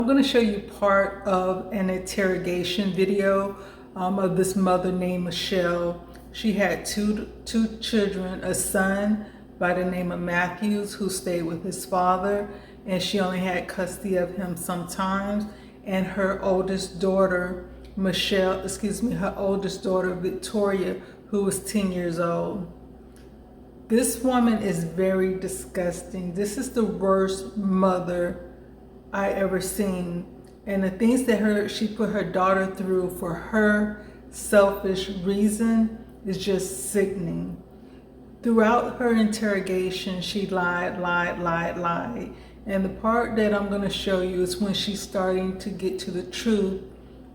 I'm going to show you part of an interrogation video of this mother named Michelle. She had two children, a son by the name of Matthews who stayed with his father, and she only had custody of him sometimes, and her oldest daughter, her oldest daughter, Victoria, who was 10 years old. This woman is very disgusting. This is the worst mother I ever seen. And the things that she put her daughter through for her selfish reason is just sickening. Throughout her interrogation, she lied. And the part that I'm going to show you is when she's starting to get to the truth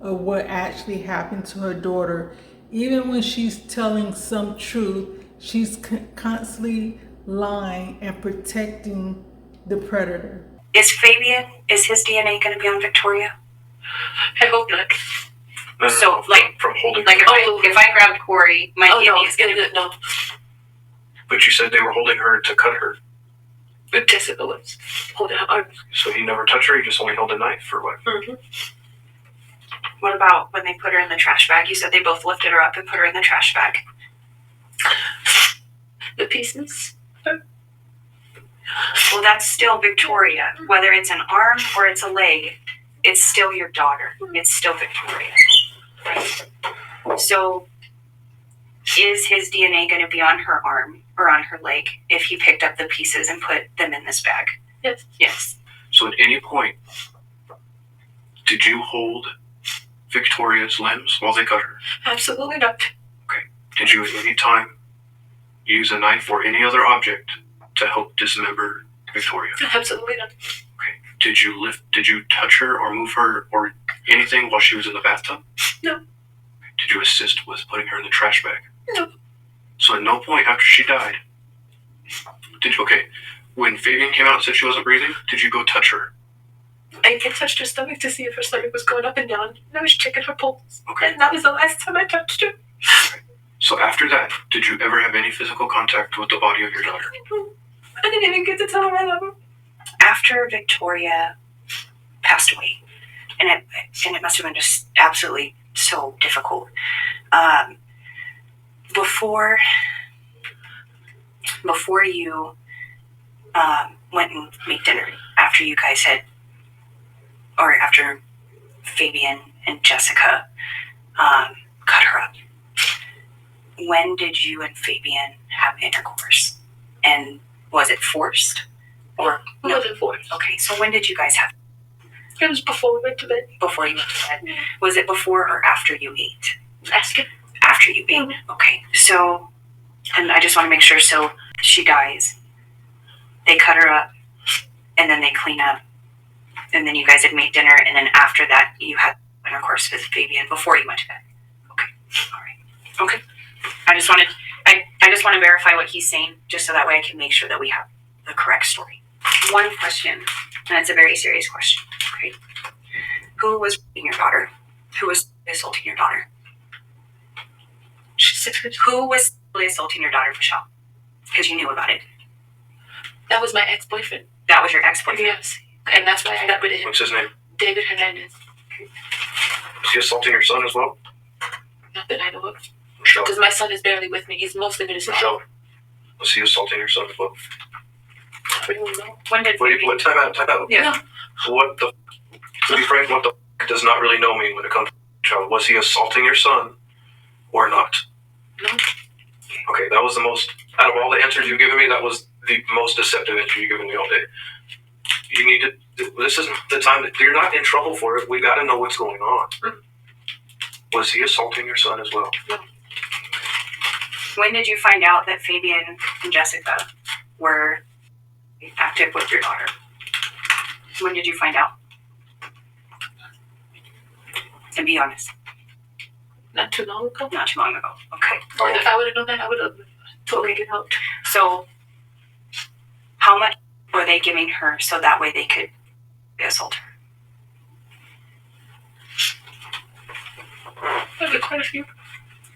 of what actually happened to her daughter. Even when she's telling some truth, she's constantly lying and protecting the predator. Is his DNA going to be on Victoria? I hope not. So, like, from holding. Like, if I grabbed Corey, my DNA is going to no. But you said they were holding her to cut her. But Jessica was holding her arm. So he never touched her. He just only held a knife or what? Mm-hmm. What about when they put her in the trash bag? You said they both lifted her up and put her in the trash bag. The pieces. Well, that's still Victoria. Whether it's an arm or it's a leg, it's still your daughter. It's still Victoria. Right? So, is his DNA going to be on her arm or on her leg if he picked up the pieces and put them in this bag? Yes. Yes. So at any point, did you hold Victoria's limbs while they cut her? Absolutely not. Okay. Did you at any time use a knife or any other object to help dismember Victoria? Absolutely not. Okay. Did you touch her or move her or anything while she was in the bathtub? No. Did you assist with putting her in the trash bag? No. So at no point after she died, when Fabian came out and said she wasn't breathing, did you go touch her? I touched her stomach to see if her stomach was going up and down, and I was checking her pulse. Okay. And that was the last time I touched her. Okay. So after that, did you ever have any physical contact with the body of your daughter? I didn't even get to tell her I love her. After Victoria passed away, and it must have been just absolutely so difficult. Before you went and made dinner, after you guys after Fabian and Jessica cut her up, when did you and Fabian have intercourse? And was it forced? Or It wasn't forced. Okay, so when did you guys have? It was before we went to bed. Before you went to bed. Was it before or after you ate? Ask him. After you ate. Okay, so, and I just want to make sure, so she dies, they cut her up, and then they clean up, and then you guys had made dinner, and then after that you had intercourse with Fabian before you went to bed. Okay, all right. Okay, I just want to verify what he's saying, just so that way I can make sure that we have the correct story. One question, and it's a very serious question. Okay, who was raping your daughter? Who was assaulting your daughter? She said, Who was assaulting your daughter, Michelle? Because you knew about it. that was my ex-boyfriend. That was your ex-boyfriend. Yes. And that's why I got rid of him. What's his name? David Hernandez. Is he assaulting your son as well? Not that I know of. Michelle. Because my son is barely with me. He's mostly with his Michelle. father. Was he assaulting your son as well? I don't know. When did What time out? Yeah. What the? To be frank, what the does not really know me when it comes to child. Was he assaulting your son or not? No. Okay, that was the most, out of all the answers you've given me, that was the most deceptive answer you've given me all day. You need to, this isn't the time that you're not in trouble for it. We got to know what's going on. Was he assaulting your son as well? No. When did you find out that Fabian and Jessica were active with your daughter? When did you find out? And be honest. Not too long ago. Not too long ago. Okay. If I would have known that, I would have totally get out. So, how much were they giving her so that way they could assault her? Maybe quite a few.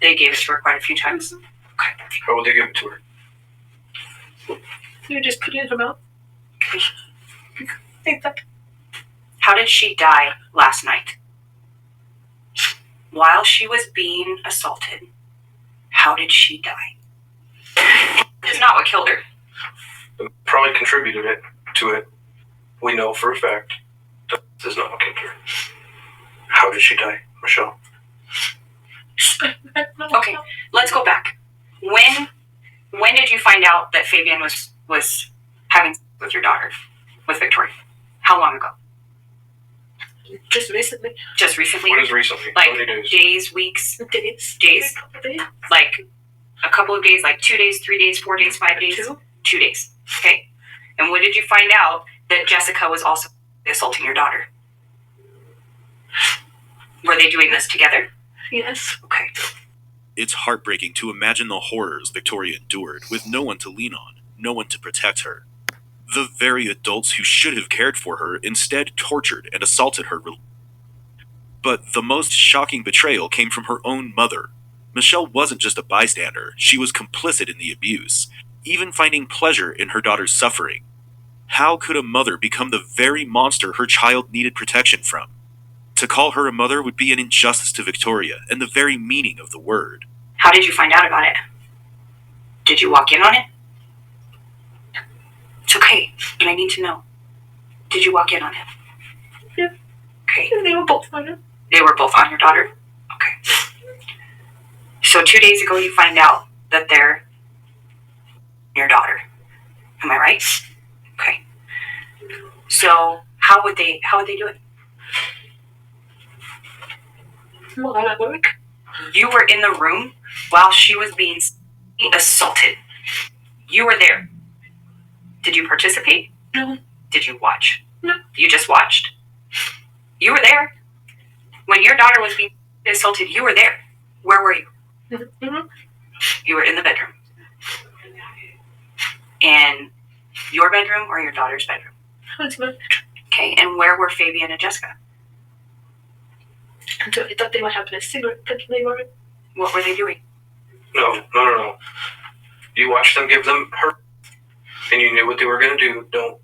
They gave it to her quite a few times. Okay. How would they give it to her? You just put it in her mouth. Okay. Think that. How did she die last night? While she was being assaulted, how did she die? It's not what killed her. Probably contributed to it. We know for a fact that this is not what killed her. How did she die, Michelle? Okay, let's go back. When did you find out that Fabian was having sex with your daughter, with Victoria? How long ago? Just recently. Just recently? What is recently? Like How many days? days, weeks, Days. days, A couple of days. like a couple of days, like 2 days, 3 days, 4 days, 5 days? 2 days. Okay. And when did you find out that Jessica was also assaulting your daughter? Were they doing this together? Yes. Okay. It's heartbreaking to imagine the horrors Victoria endured with no one to lean on, no one to protect her. The very adults who should have cared for her instead tortured and assaulted her. But the most shocking betrayal came from her own mother. Michelle wasn't just a bystander, she was complicit in the abuse, even finding pleasure in her daughter's suffering. How could a mother become the very monster her child needed protection from? To call her a mother would be an injustice to Victoria and the very meaning of the word. How did you find out about it? Did you walk in on it? It's okay, but I need to know. Did you walk in on it? Yeah. Okay. They were both on it. They were both on your daughter? Okay. So 2 days ago you find out that they're your daughter. Am I right? Okay. So how would they do it? Well, I'm at work. You were in the room while she was being assaulted. You were there. Did you participate? No. Did you watch? No. You just watched? You were there. When your daughter was being assaulted, you were there. Where were you? Mm-hmm. You were in the bedroom. In your bedroom or your daughter's bedroom? That's my Okay, and where were Fabian and Jessica? until I thought they were having a cigarette, but they weren't. What were they doing? No. You watched them give them her, and you knew what they were going to do.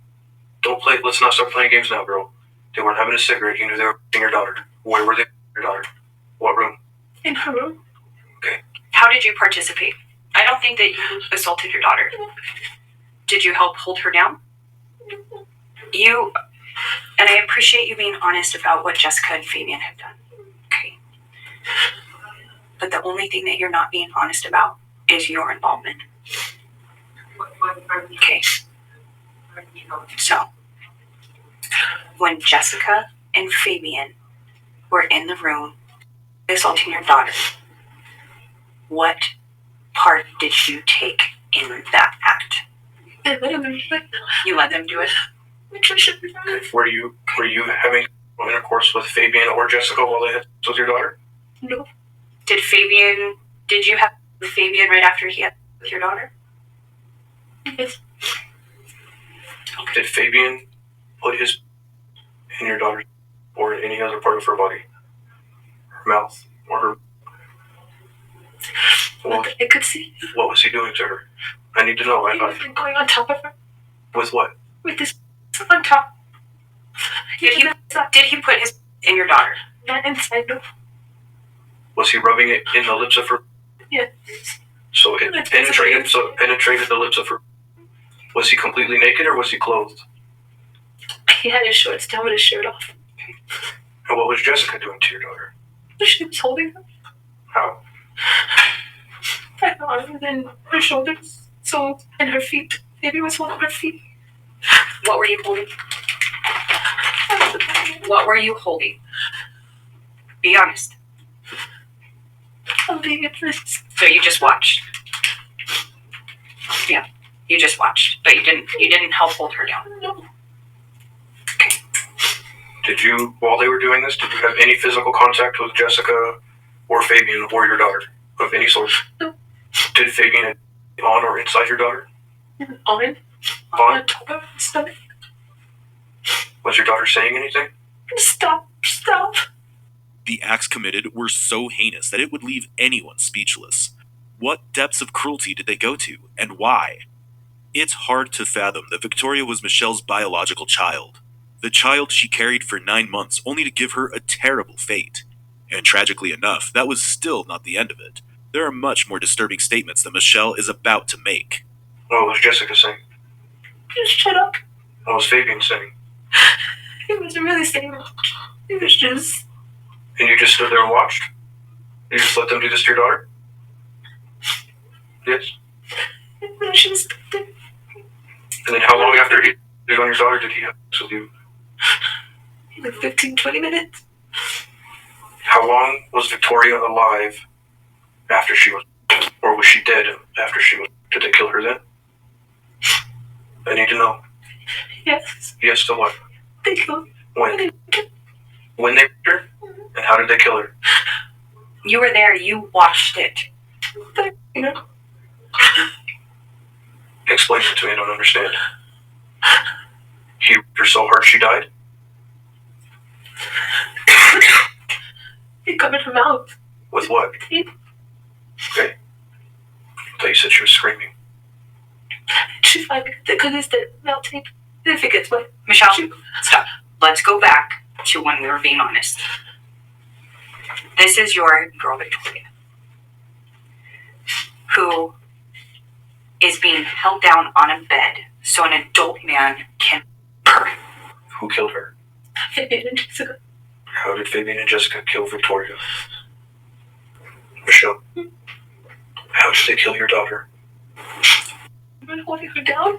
Don't play. Let's not start playing games now, girl. They weren't having a cigarette. You knew they were with your daughter. Where were they with your daughter? What room? In her room. Okay. How did you participate? I don't think that you assaulted your daughter. Did you help hold her down? And I appreciate you being honest about what Jessica and Fabian have done. Okay. But the only thing that you're not being honest about is your involvement. Okay. So, when Jessica and Fabian were in the room assaulting your daughter, what part did you take in that act? And let them You let them do it? Were you having intercourse with Fabian or Jessica while they had sex with your daughter? No. Did you have with Fabian right after he had sex with your daughter? Yes. Did Fabian put his in your daughter or in any other part of her body? Her mouth or her... I could see. What was he doing to her? I need to know. He was going on top of her With what? with this on top. Did he put his in your daughter? Not inside, no. Was he rubbing it in the lips of her? Yeah. So it penetrated the lips of her. Was he completely naked or was he clothed? He had his shorts down with his shirt off. And what was Jessica doing to your daughter? She was holding her How? by her arms and her shoulders. So, and her feet. Baby was holding her feet. What were you holding? What were you holding? Be honest. I'm being addressed. So you just watched. Yeah, you just watched, but you didn't help hold her down. No. Did you, while they were doing this, did you have any physical contact with Jessica or Fabian or your daughter of any sort? No. Did Fabian on or inside your daughter? On On? top of her stomach. Was your daughter saying anything? Stop. The acts committed were so heinous that it would leave anyone speechless. What depths of cruelty did they go to, and why? It's hard to fathom that Victoria was Michelle's biological child. the child she carried for 9 months only to give her a terrible fate. And tragically enough, that was still not the end of it. There are much more disturbing statements that Michelle is about to make. What was Jessica saying? Just shut up. What was Fabian saying? He wasn't really saying much. He was just. And you just stood there and watched? You just let them do this to your daughter? Yes? No, she was. And then how long after he did on your daughter did he have sex with you? Like 15, 20 minutes. How long was Victoria alive after she was, or was she dead after she was? Did they kill her then? I need to know. Yes. Yes to what? They killed. When? When they killed her? And how did they kill her? You were there. You watched it. You know. Explain it to me. I don't understand. He ripped her so hard she died? He covered her mouth. With what? Tape. Okay. I thought you said she was screaming. She's fine because it's the mouth tape. If it gets wet. Michelle, stop. Let's go back to when we were being honest. This is your girl, Victoria, who is being held down on a bed so an adult man can her. Who killed her? Fabian and Jessica. How did Fabian and Jessica kill Victoria? Michelle, how did they kill your daughter? I've been holding her down.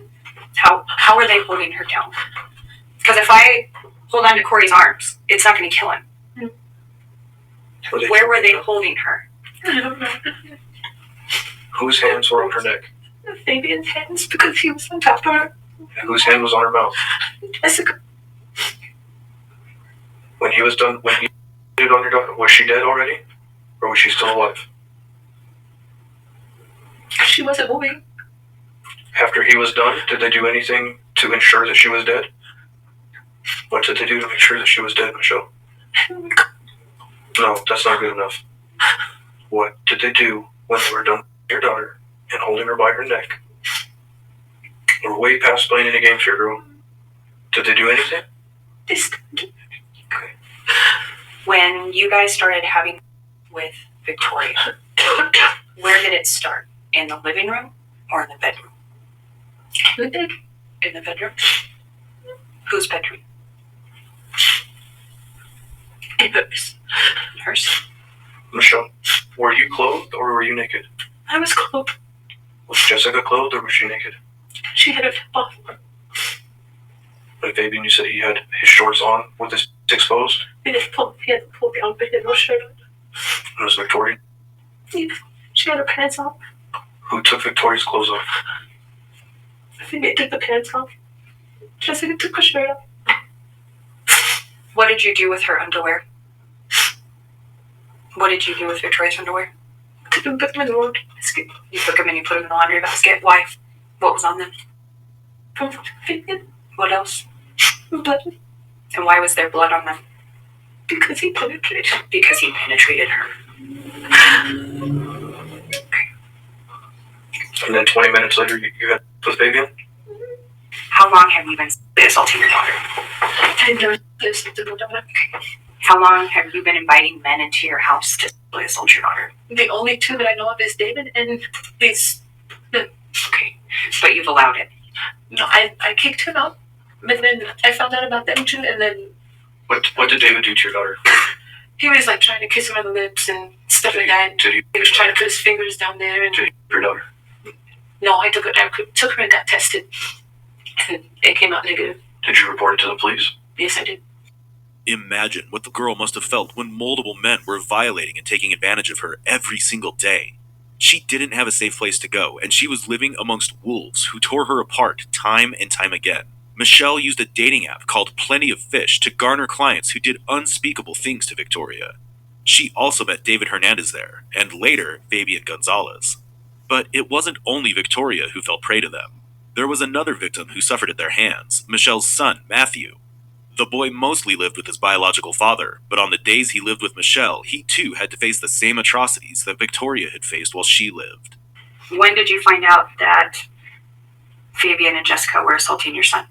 How are they holding her down? Because if I hold on to Corey's arms, it's not going to kill him. Where were they holding her? I don't know. Whose hands were on her neck? Fabian's hands because he was on top of her. And whose hand was on her mouth? Jessica. When he was done, when he did on your daughter, was she dead already? Or was she still alive? She wasn't moving. After he was done, did they do anything to ensure that she was dead? What did they do to make sure that she was dead, Michelle? No, that's not good enough. What did they do when they were done with your daughter and holding her by her neck? We're way past playing any games here, girl. Did they do anything? Okay. When you guys started having with Victoria, where did it start? In the living room or in the bedroom? In the bedroom? Whose bedroom? In hers. Hers? Michelle, were you clothed or were you naked? I was clothed. Was Jessica clothed or was she naked? She had her top off. But Fabian, you said he had his shorts on with his exposed? He had to pull down, but he had no shirt on. And was Victoria? Yeah. She had her pants off. Who took Victoria's clothes off? I think they took the pants off. Jessica took her shirt off. What did you do with her underwear? What did you do with Victoria's underwear? I took them in the laundry basket. You took them and you put them in the laundry basket. Why? What was on them? From Fabian. What else? Blood. And why was there blood on them? Because he penetrated. Because he penetrated her. And then 20 minutes later, you had with Fabian? How long have you been assaulting your daughter? I never listened to my daughter. How long have you been inviting men into your house to sexually assault your daughter? The only two that I know of is David and these. Okay, but you've allowed it. No, I kicked him out. And then I found out about them too, and then What did David do to your daughter? he was like trying to kiss her on the lips and stuff like that. Did He was trying to put his fingers down there. And he rape your daughter? no, I took her and got tested. And it came out negative. Did you report it to the police? Yes, I did. Imagine what the girl must have felt when multiple men were violating and taking advantage of her every single day. She didn't have a safe place to go, and she was living amongst wolves who tore her apart time and time again. Michelle used a dating app called Plenty of Fish to garner clients who did unspeakable things to Victoria. She also met David Hernandez there, and later, Fabian Gonzalez. But it wasn't only Victoria who fell prey to them. There was another victim who suffered at their hands, Michelle's son, Matthew. The boy mostly lived with his biological father, but on the days he lived with Michelle, he too had to face the same atrocities that Victoria had faced while she lived. When did you find out that Fabian and Jessica were assaulting your son?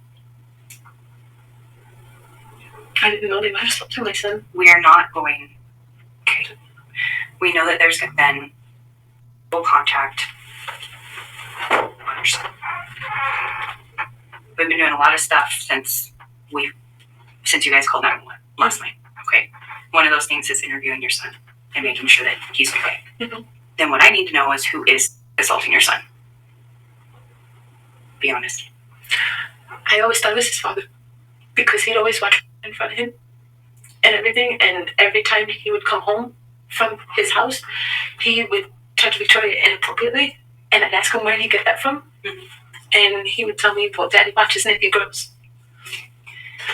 I didn't know they might have assaulted my son. We are not going. Okay. We know that there's been full contact on your son. We've been doing a lot of stuff since you guys called 911 last night. Okay. One of those things is interviewing your son and making sure that he's okay. Mm-hmm. Then what I need to know is who is assaulting your son. Be honest. I always thought it was his father because he'd always watch in front of him and everything. And every time he would come home from his house, he would touch Victoria inappropriately. And I'd ask him where he get that from. Mm-hmm. And he would tell me, well, Daddy watches naked girls.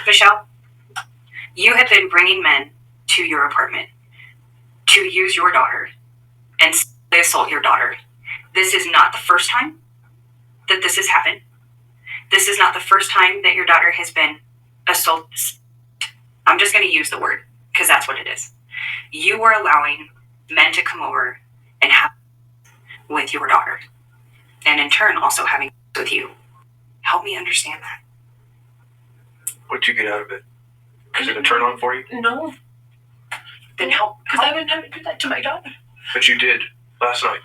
Michelle, you have been bringing men to your apartment to use your daughter and assault your daughter. This is not the first time that this has happened. This is not the first time that your daughter has been assaulted. I'm just going to use the word because that's what it is. You were allowing men to come over and have with your daughter, and in turn also having with you. Help me understand that. What'd you get out of it? Is it a turn on for you? No, Then help. because I would never do that to my daughter. But you did last night.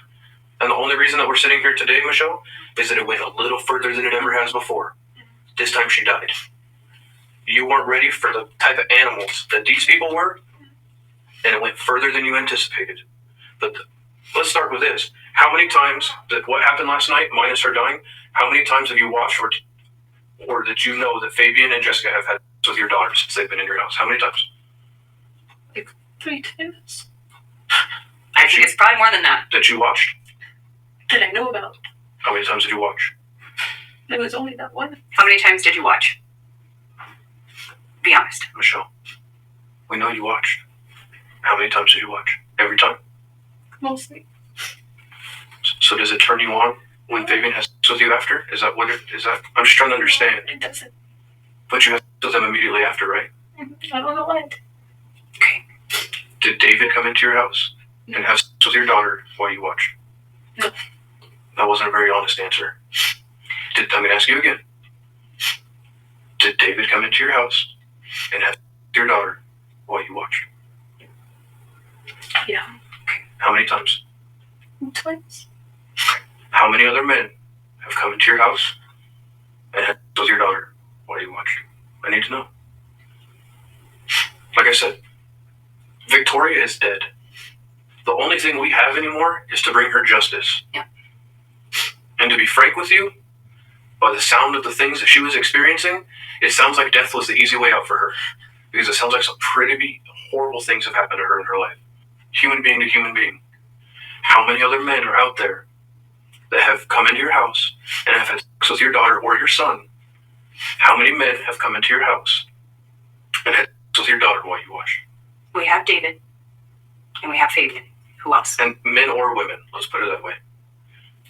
And the only reason that we're sitting here today, Michelle, is that it went a little further than it ever has before. This time she died. You weren't ready for the type of animals that these people were, and it went further than you anticipated. But let's start with this. How many times that what happened last night, minus her dying, how many times have you watched or did you know that Fabian and Jessica have had sex with your daughter since they've been in your house? How many times? Like 3 times I think it's probably more than that. That you watched? that I know about. How many times did you watch? There was only that one. How many times did you watch? Be honest. Michelle, we know you watched. How many times did you watch? Every time? Mostly. So does it turn you on when Fabian has sex with you after? Is that what it is? That I'm just trying to understand. It doesn't. But you have sex with them immediately after, right? I don't know why. Okay. Did David come into your house and have sex with your daughter while you watched? No. That wasn't a very honest answer. I'm going to ask you again. Did David come into your house and have sex with your daughter while you watched? Yeah. How many times? Twice. How many other men have come into your house and had sex with your daughter while you watched? I need to know. Like I said, Victoria is dead. The only thing we have anymore is to bring her justice. Yeah. And to be frank with you, by the sound of the things that she was experiencing, it sounds like death was the easy way out for her. Because it sounds like some pretty horrible things have happened to her in her life. Human being to human being. How many other men are out there that have come into your house and have had sex with your daughter or your son? How many men have come into your house and had sex with your daughter while you watched? We have David, and we have Fabian. Who else? And men or women, let's put it that way.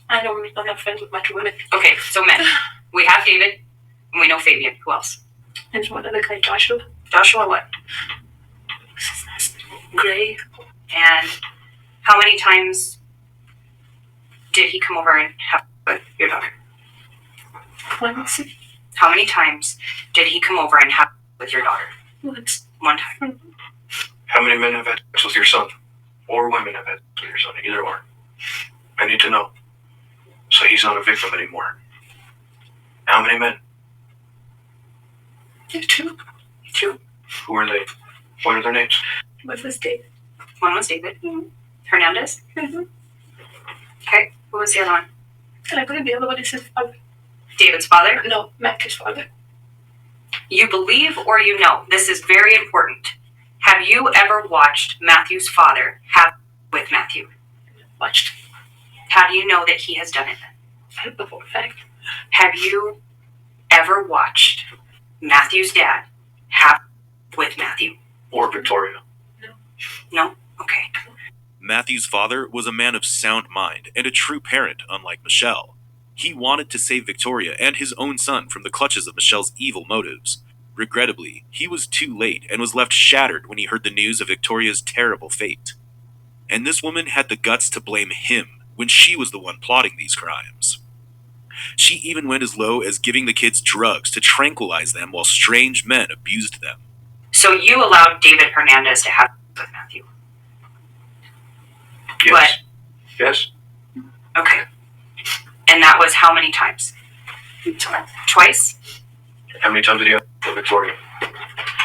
I don't have friends with much women. Okay, so men. We have David, and we know Fabian. Who else? There's one other guy, Joshua. Joshua what? What's his last name? Gray. And how many times did he come over and have with your daughter? Once. How many times did he come over and have with your daughter? Once. One time. How many men have had sex with your son? Or women have had sex with your son? Either or. I need to know. So he's not a victim anymore. How many men? Two. Two. Who are they? What are their names? What was David? One was David. Mhm. Hernandez. Mm-hmm. Okay. Who was the other one? And I believe the other one is his father. David's father. No, Matthew's father. You believe or you know. This is very important. Have you ever watched Matthew's father have with Matthew? Watched. How do you know that he has done it? Before fact. Have you ever watched Matthew's dad have with Matthew? Or Victoria? No? Okay. Matthew's father was a man of sound mind and a true parent, unlike Michelle. He wanted to save Victoria and his own son from the clutches of Michelle's evil motives. Regrettably, he was too late and was left shattered when he heard the news of Victoria's terrible fate. And this woman had the guts to blame him when she was the one plotting these crimes. She even went as low as giving the kids drugs to tranquilize them while strange men abused them. So you allowed David Hernandez to have sex with Matthew. Yes. Yes. Okay. And that was how many times? Twice? How many times did he have with Victoria?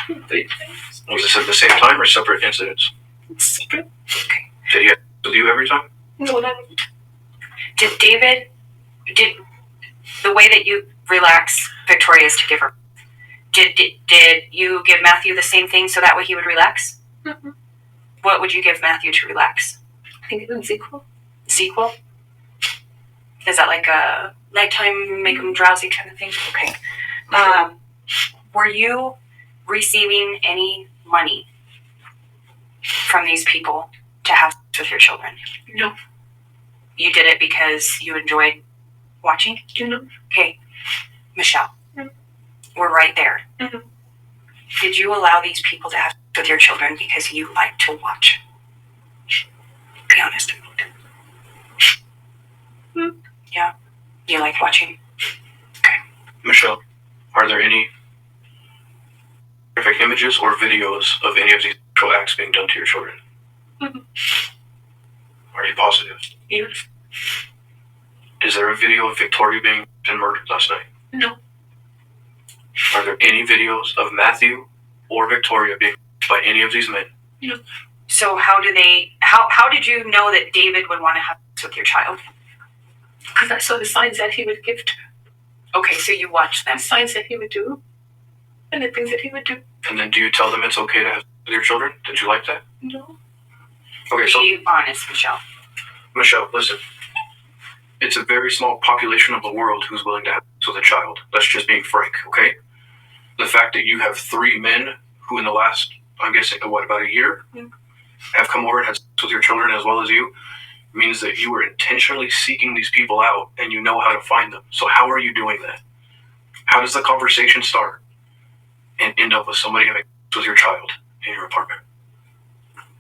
Was this at the same time or separate incidents? Separate. Okay. Did he have with you every time? No, not Did the way that you relax Victoria is to give her, did you give Matthew the same thing so that way he would relax? Mm-hmm. What would you give Matthew to relax? I think it was equal. Sequel? Is that like a nighttime make him drowsy kind of thing? Okay. Were you receiving any money from these people to have sex with your children? No. You did it because you enjoyed watching? No. Okay. Michelle, Mm-hmm. we're right there. Mm-hmm. Did you allow these people to have sex with your children because you like to watch? Be honest. Mm-hmm. Yeah. You like watching? Okay. Michelle, are there any graphic images or videos of any of these sexual acts being done to your children? Mm-hmm. Are you positive? Yes. Is there a video of Victoria being murdered last night? No. Are there any videos of Matthew or Victoria being by any of these men? No. So how did you know that David would want to have sex with your child? Because I saw the signs that he would give to her. Okay, so you watched them. The signs that he would do. And the things that he would do. And then do you tell them it's okay to have sex with your children? Did you like that? No. Okay, so Be honest, Michelle. Michelle, listen. It's a very small population of the world who's willing to have sex with a child. That's just being frank, okay? The fact that you have 3 men who in the last, I'm guessing, about a year, have come over and had sex with your children as well as you, means that you were intentionally seeking these people out and you know how to find them. So how are you doing that? How does the conversation start and end up with somebody having sex with your child in your apartment?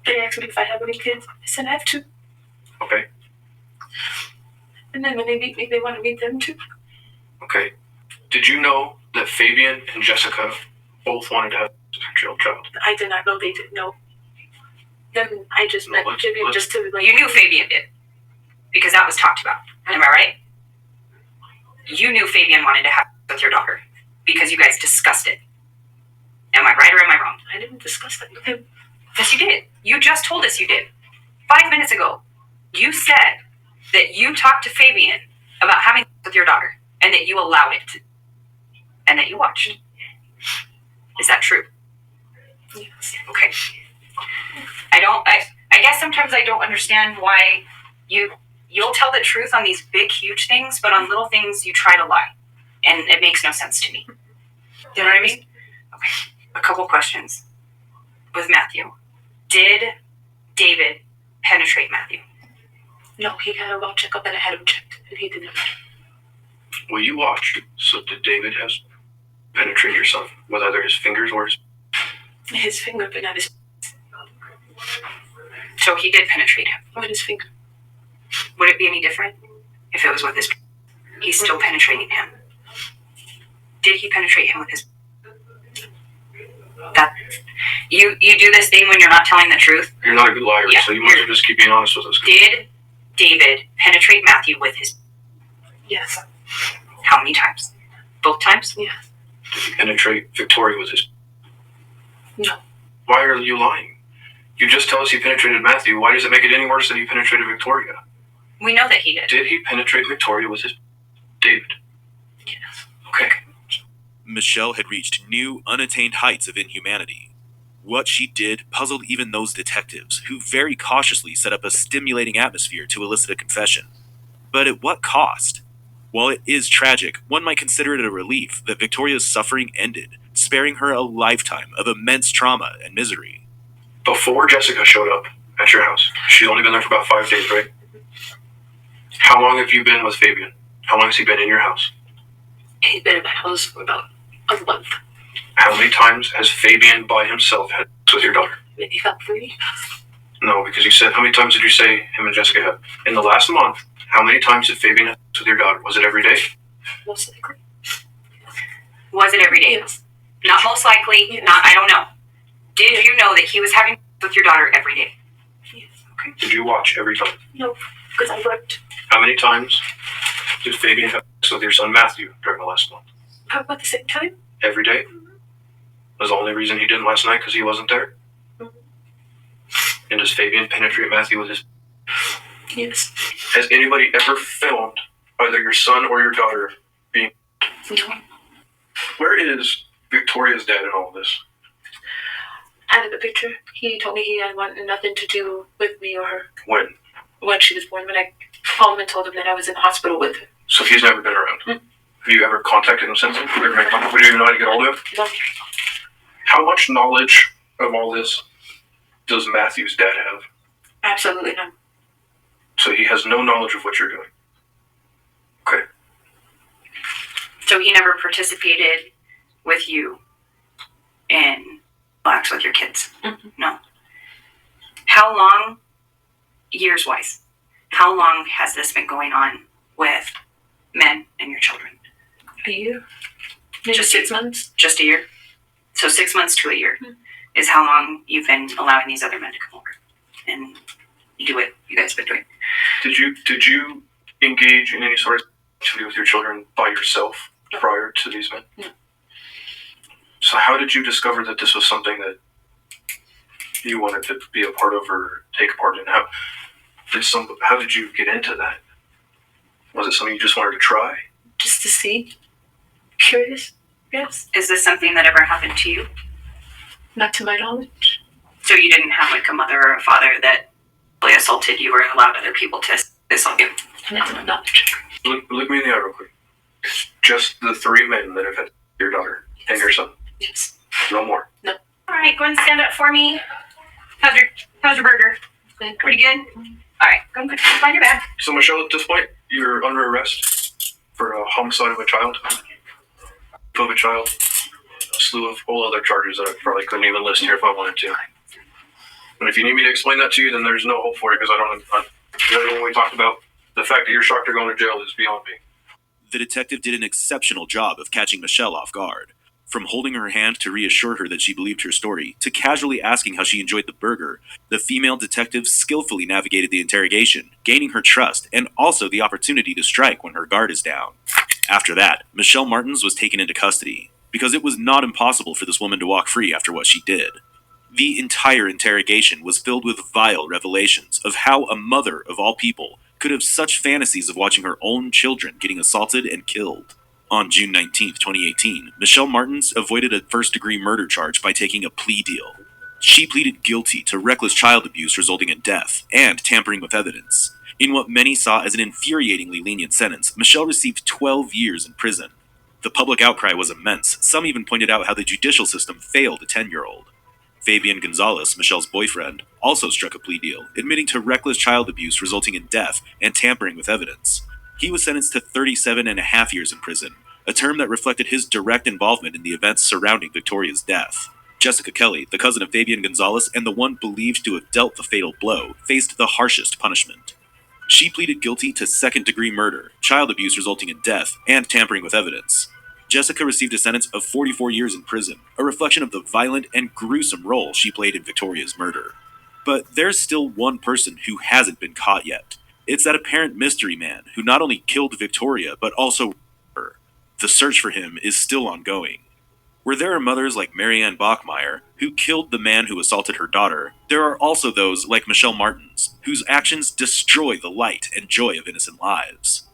They asked me if I have any kids. I said I have 2. Okay, And then when they meet me, they want to meet them too. okay. Did you know that Fabian and Jessica both wanted to have sex with your child? I did not know they didn't know. Then I just met let's- Jimmy let's- just to like. You knew Fabian did. Because that was talked about. Am I right? You knew Fabian wanted to have sex with your daughter. Because you guys discussed it. Am I right or am I wrong? I didn't discuss that with him. Yes, you did. You just told us you did. 5 minutes ago, you said that you talked to Fabian about having sex with your daughter and that you allowed it and that you watched. Is that true? Yes. Okay. I guess sometimes I don't understand why you'll tell the truth on these big, huge things, but on little things you try to lie. And it makes no sense to me. You know what I mean? Okay. A couple questions. With Matthew. Did David penetrate Matthew? No, he had a well checkup and I had him checked, and he did not. Well, you watched. So did David have penetrate your son with either his fingers or His finger, but not his So he did penetrate him. with his finger. Would it be any different if it was with his? He's still penetrating him. Did he penetrate him with his? That you do this thing when you're not telling the truth. You're not a good liar, Yeah, so you might as well just keep being honest with us. Did David penetrate Matthew with his? Yes. How many times? Both times? Yes. Did he penetrate Victoria with his? No. Why are you lying? You just tell us he penetrated Matthew. Why does it make it any worse that he penetrated Victoria? We know that he did. Did he penetrate Victoria with his David? Yes. Okay. Michelle had reached new, unattained heights of inhumanity. What she did puzzled even those detectives, who very cautiously set up a stimulating atmosphere to elicit a confession. But at what cost? While it is tragic, one might consider it a relief that Victoria's suffering ended, sparing her a lifetime of immense trauma and misery. Before Jessica showed up at your house, she's only been there for about 5 days, right? How long have you been with Fabian? How long has he been in your house? He's been in my house for about a month. How many times has Fabian by himself had sex with your daughter? Maybe about 3. No, because you said, how many times did you say him and Jessica had? In the last month, how many times did Fabian have sex with your daughter? Was it every day? Most likely. Was it every day? Yes. Not most likely. Not. I don't know. Did you know that he was having sex with your daughter every day? Yes. Okay. Did you watch every time? No, because I worked. How many times did Fabian have sex with your son Matthew during the last month? About the same time. Every day? Was the only reason he didn't last night because he wasn't there? Mm-hmm. And does Fabian penetrate Matthew with his... Yes. Has anybody ever filmed either your son or your daughter being... No. Where is Victoria's dad in all of this? I have a picture. He told me he had wanted nothing to do with me or her When she was born. When I called him and told him that I was in the hospital with her. So he's never been around. Mm. Have you ever contacted him since then? We don't even know how to get hold of him? No. How much knowledge of all this does Matthew's dad have? Absolutely none. So he has no knowledge of what you're doing. Okay. So he never participated with you in acts with your kids? Mm-hmm. No. How long, years-wise, how long has this been going on with men and your children? A year. Maybe Just 6 months. Just a year? So 6 months to a year Mm-hmm. is how long you've been allowing these other men to come over and do what you guys have been doing. Did you engage in any sort of activity with your children by yourself prior to these men? No. So how did you discover that this was something that you wanted to be a part of or take part in? How did you get into that? Was it something you just wanted to try? Just to see. Curious. Yes. Is this something that ever happened to you? Not to my knowledge. So you didn't have like a mother or a father that really assaulted you or allowed other people to assault you? Not to my knowledge. Look me in the eye real quick. Just the 3 men that have had your daughter and your son. Yes. No more. All right, go and stand up for me. How's your burger? Pretty good? All right, go and find your bag. So Michelle, at this point, you're under arrest for a homicide of a child, a slew of whole other charges that I probably couldn't even list here if I wanted to. And if you need me to explain that to you, then there's no hope for it because when we talked about the fact that you're shocked to go to jail is beyond me. The detective did an exceptional job of catching Michelle off guard. From holding her hand to reassure her that she believed her story, to casually asking how she enjoyed the burger, the female detective skillfully navigated the interrogation, gaining her trust and also the opportunity to strike when her guard is down. After that, Michelle Martens was taken into custody, because it was not impossible for this woman to walk free after what she did. The entire interrogation was filled with vile revelations of how a mother of all people could have such fantasies of watching her own children getting assaulted and killed. On June 19, 2018, Michelle Martens avoided a first-degree murder charge by taking a plea deal. She pleaded guilty to reckless child abuse resulting in death and tampering with evidence. In what many saw as an infuriatingly lenient sentence, Michelle received 12 years in prison. The public outcry was immense. Some even pointed out how the judicial system failed a 10-year-old. Fabian Gonzalez, Michelle's boyfriend, also struck a plea deal, admitting to reckless child abuse resulting in death and tampering with evidence. He was sentenced to 37.5 years in prison, a term that reflected his direct involvement in the events surrounding Victoria's death. Jessica Kelly, the cousin of Fabian Gonzalez and the one believed to have dealt the fatal blow, faced the harshest punishment. She pleaded guilty to second-degree murder, child abuse resulting in death, and tampering with evidence. Jessica received a sentence of 44 years in prison, a reflection of the violent and gruesome role she played in Victoria's murder. But there's still one person who hasn't been caught yet. It's that apparent mystery man who not only killed Victoria, but also her. The search for him is still ongoing. Where there are mothers like Marianne Bachmeyer, who killed the man who assaulted her daughter, there are also those like Michelle Martens, whose actions destroy the light and joy of innocent lives.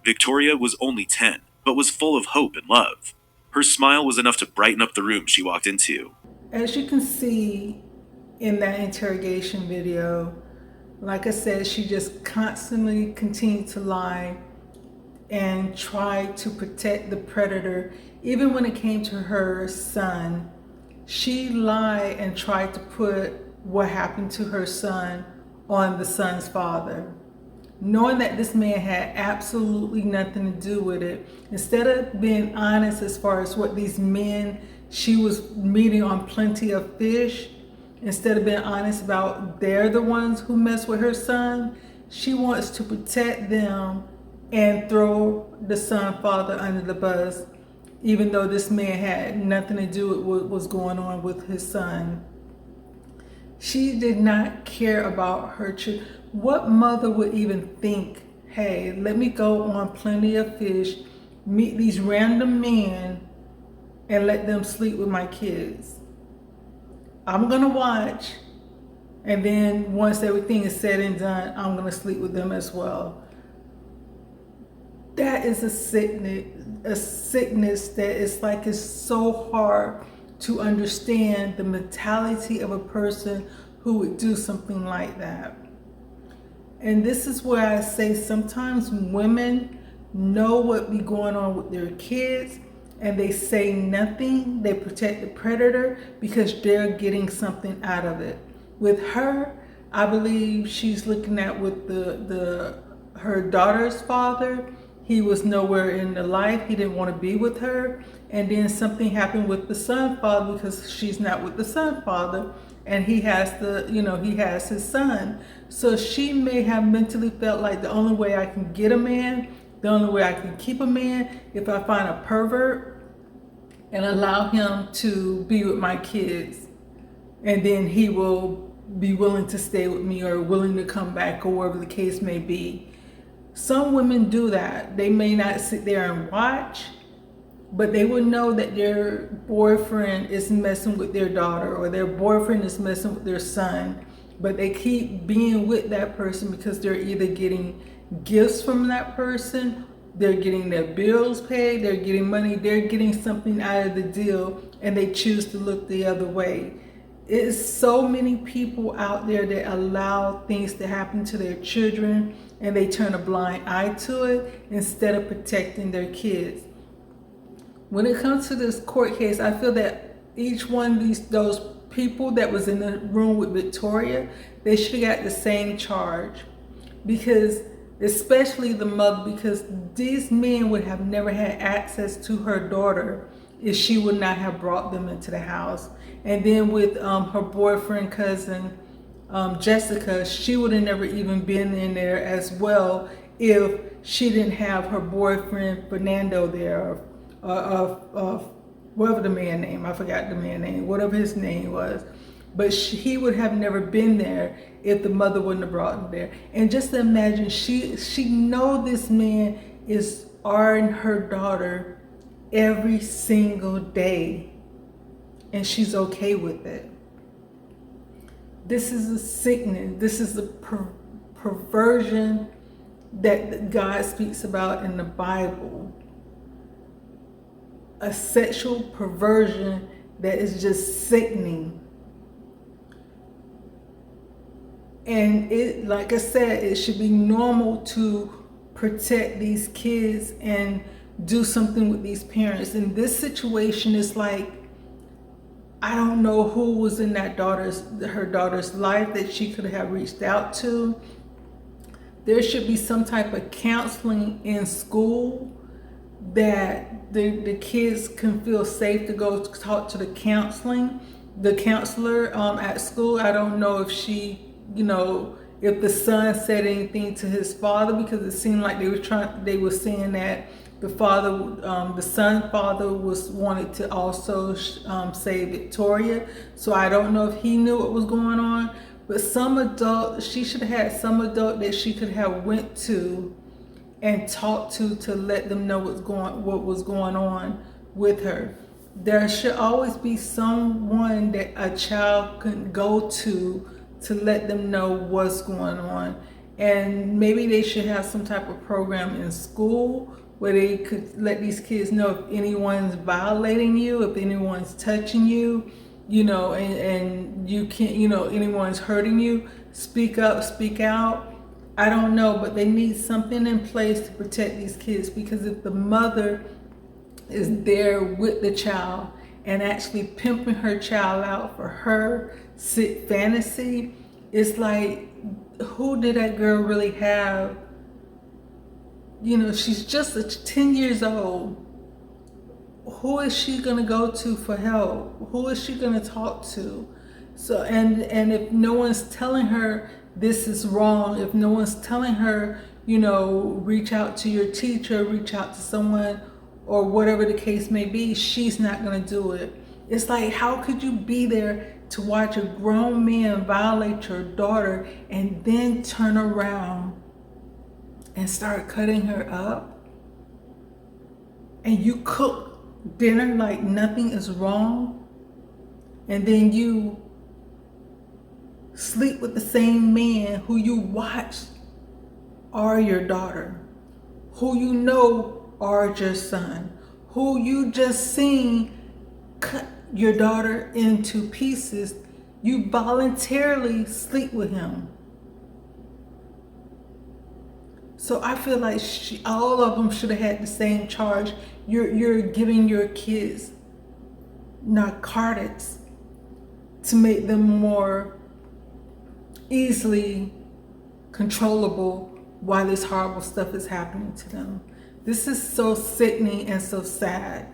Victoria was only 10, but was full of hope and love. Her smile was enough to brighten up the room she walked into. As you can see in that interrogation video, like I said, she just constantly continued to lie and try to protect the predator. Even when it came to her son, she lied and tried to put what happened to her son on the son's father. Knowing that this man had absolutely nothing to do with it, instead of being honest as far as what these men she was meeting on Plenty of Fish, instead of being honest about they're the ones who messed with her son, she wants to protect them and throw the son father under the bus, even though this man had nothing to do with what was going on with his son. She did not care about her children. What mother would even think, hey, let me go on Plenty of Fish, meet these random men, and let them sleep with my kids? I'm gonna watch, and then once everything is said and done, I'm gonna sleep with them as well. That is a sickness that is like, it's so hard to understand the mentality of a person who would do something like that. And this is where I say sometimes women know what be going on with their kids and they say nothing. They protect the predator because they're getting something out of it. With her, I believe she's looking at with her daughter's father. He was nowhere in the life. He didn't want to be with her. And then something happened with the son father because she's not with the son father. And he has he has his son. So she may have mentally felt like the only way I can get a man, the only way I can keep a man, if I find a pervert and allow him to be with my kids. And then he will be willing to stay with me or willing to come back or whatever the case may be. Some women do that. They may not sit there and watch, but they will know that their boyfriend is messing with their daughter or their boyfriend is messing with their son, but they keep being with that person because they're either getting gifts from that person, they're getting their bills paid, they're getting money, they're getting something out of the deal, and they choose to look the other way. It's so many people out there that allow things to happen to their children and they turn a blind eye to it instead of protecting their kids. When it comes to this court case, I feel that each one of those people that was in the room with Victoria, they should have got the same charge. Because, especially the mother, because these men would have never had access to her daughter if she would not have brought them into the house. And then with her boyfriend cousin, Jessica, she would have never even been in there as well if she didn't have her boyfriend Fernando there, whatever the man name, I forgot the man name, whatever his name was. But he would have never been there if the mother wouldn't have brought him there. And just imagine, she know this man is arguing her daughter every single day, and she's okay with it. This is a sickness. This is a perversion that God speaks about in the Bible. A sexual perversion that is just sickening. And it, like I said, it should be normal to protect these kids and do something with these parents. In this situation, it's like, I don't know who was in her daughter's life that she could have reached out to. There should be some type of counseling in school that the kids can feel safe to go talk to the counselor at school. I don't know if if the son said anything to his father, because it seemed like they were saying that the son father wanted to also save Victoria. So I don't know if he knew what was going on, but she should have had some adult that she could have went to and talked to let them know what was going on with her. There should always be someone that a child can go to let them know what's going on. And maybe they should have some type of program in school where they could let these kids know if anyone's violating you, if anyone's touching you, and you can't, anyone's hurting you, speak up, speak out. I don't know, but they need something in place to protect these kids, because if the mother is there with the child and actually pimping her child out for her sick fantasy, it's like, who did that girl really have? She's just 10 years old. Who is she gonna go to for help? Who is she gonna talk to? So, and if no one's telling her this is wrong, if no one's telling her, reach out to your teacher, reach out to someone, or whatever the case may be, she's not gonna do it. It's like, how could you be there to watch a grown man violate your daughter and then turn around and start cutting her up, and you cook dinner like nothing is wrong, and then you sleep with the same man who you watched are your daughter, who you know are your son, who you just seen cut your daughter into pieces. You voluntarily sleep with him. So I feel like all of them should have had the same charge. You're giving your kids narcotics to make them more easily controllable while this horrible stuff is happening to them. This is so sickening and so sad.